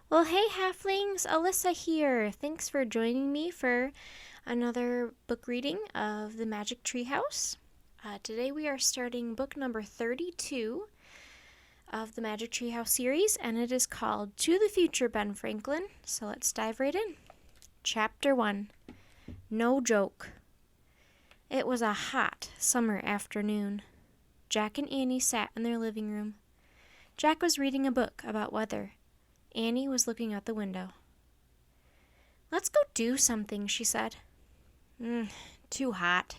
Well, hey, halflings, Alyssa here. Thanks for joining me for another book reading of The Magic Tree House. Today we are starting book number 32 of the Magic Tree House series, and it is called To the Future, Ben Franklin. So let's dive right in. Chapter 1, No Joke. It was a hot summer afternoon. Jack and Annie sat in their living room. Jack was reading a book about weather. Annie was looking out the window. "Let's go do something," she said. Too hot,"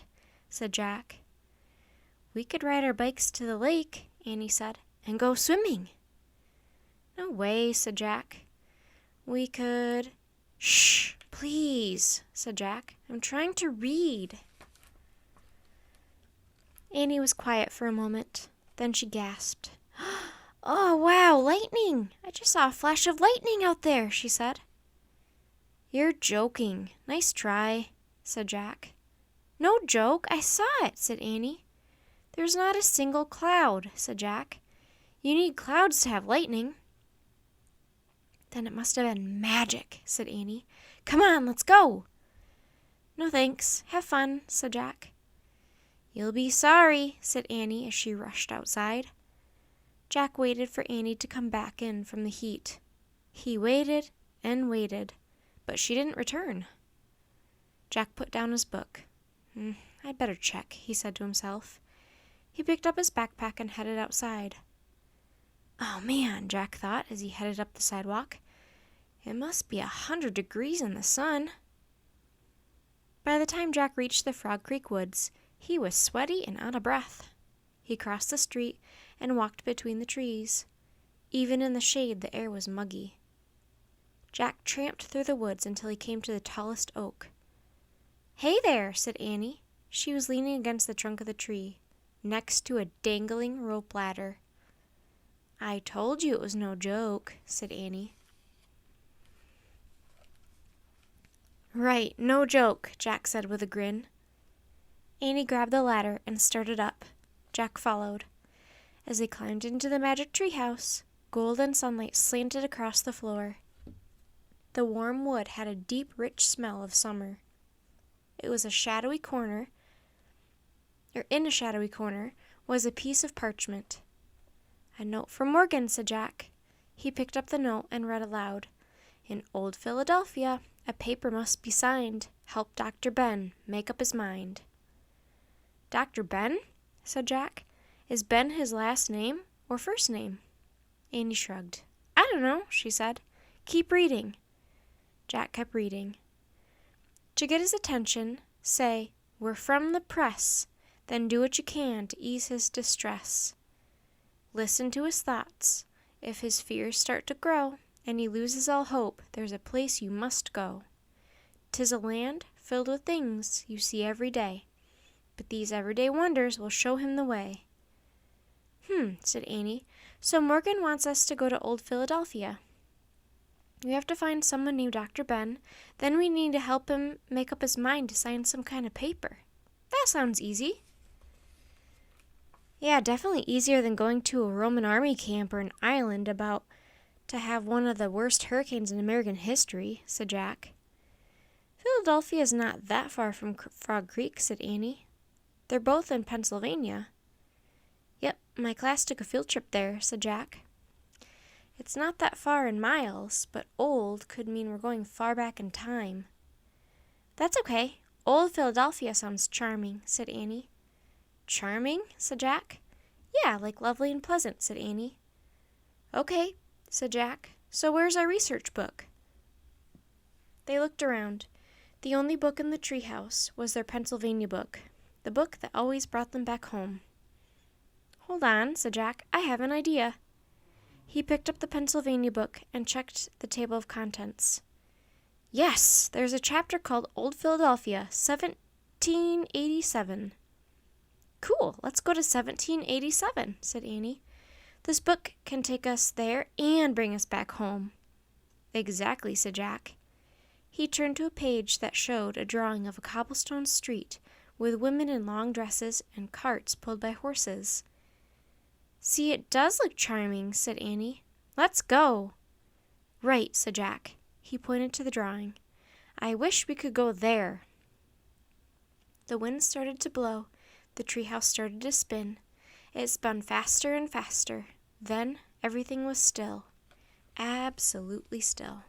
said Jack. "We could ride our bikes to the lake," Annie said, "and go swimming." "No way," said Jack. "We could—" "Shh, please," said Jack. "I'm trying to read." Annie was quiet for a moment. Then she gasped. "Oh, wow, lightning! I just saw a flash of lightning out there," she said. "You're joking. Nice try," said Jack. "No joke. I saw it," said Annie. "There's not a single cloud," said Jack. "You need clouds to have lightning." "Then it must have been magic," said Annie. "Come on, let's go." "No thanks. Have fun," said Jack. "You'll be sorry," said Annie as she rushed outside. Jack waited for Annie to come back in from the heat. He waited and waited, but she didn't return. Jack put down his book. "I'd better check," he said to himself. He picked up his backpack and headed outside. "Oh man," Jack thought as he headed up the sidewalk. "It must be 100 degrees in the sun." By the time Jack reached the Frog Creek woods, he was sweaty and out of breath. He crossed the street and walked between the trees. Even in the shade, the air was muggy. Jack tramped through the woods until he came to the tallest oak. "Hey there," said Annie. She was leaning against the trunk of the tree, next to a dangling rope ladder. "I told you it was no joke," said Annie. "Right, no joke," Jack said with a grin. Annie grabbed the ladder and started up. Jack followed. As they climbed into the magic tree house, golden sunlight slanted across the floor. The warm wood had a deep, rich smell of summer. In a shadowy corner was a piece of parchment. "A note from Morgan," said Jack. He picked up the note and read aloud. "In Old Philadelphia, a paper must be signed. Help Dr. Ben make up his mind." "Dr. Ben?" said Jack. "Is Ben his last name or first name?" Annie shrugged. "I don't know," she said. "Keep reading." Jack kept reading. To get his attention, say, "We're from the press," then do what you can to ease his distress. Listen to his thoughts. If his fears start to grow and he loses all hope, there's a place you must go. 'Tis a land filled with things you see every day, but these everyday wonders will show him the way. Said Annie. "So Morgan wants us to go to Old Philadelphia. We have to find someone named Dr. Ben. Then we need to help him make up his mind to sign some kind of paper. That sounds easy." "Yeah, definitely easier than going to a Roman army camp or an island about to have one of the worst hurricanes in American history," said Jack. "Philadelphia is not that far from Frog Creek," said Annie. "They're both in Pennsylvania." "Yep, my class took a field trip there," said Jack. "It's not that far in miles, but old could mean we're going far back in time." "That's okay. Old Philadelphia sounds charming," said Annie. "Charming?" said Jack. "Yeah, like lovely and pleasant," said Annie. "Okay," said Jack. "So where's our research book?" They looked around. The only book in the treehouse was their Pennsylvania book, the book that always brought them back home. "Hold on," said Jack. "I have an idea." He picked up the Pennsylvania book and checked the table of contents. "Yes, there's a chapter called Old Philadelphia, 1787. "Cool, let's go to 1787, said Annie. "This book can take us there and bring us back home." "Exactly," said Jack. He turned to a page that showed a drawing of a cobblestone street with women in long dresses and carts pulled by horses. "See, it does look charming," said Annie. "Let's go." Right, said Jack. He pointed to the drawing. I wish we could go there. The wind started to blow. The treehouse started to spin. It spun faster and faster. Then everything was still. Absolutely still.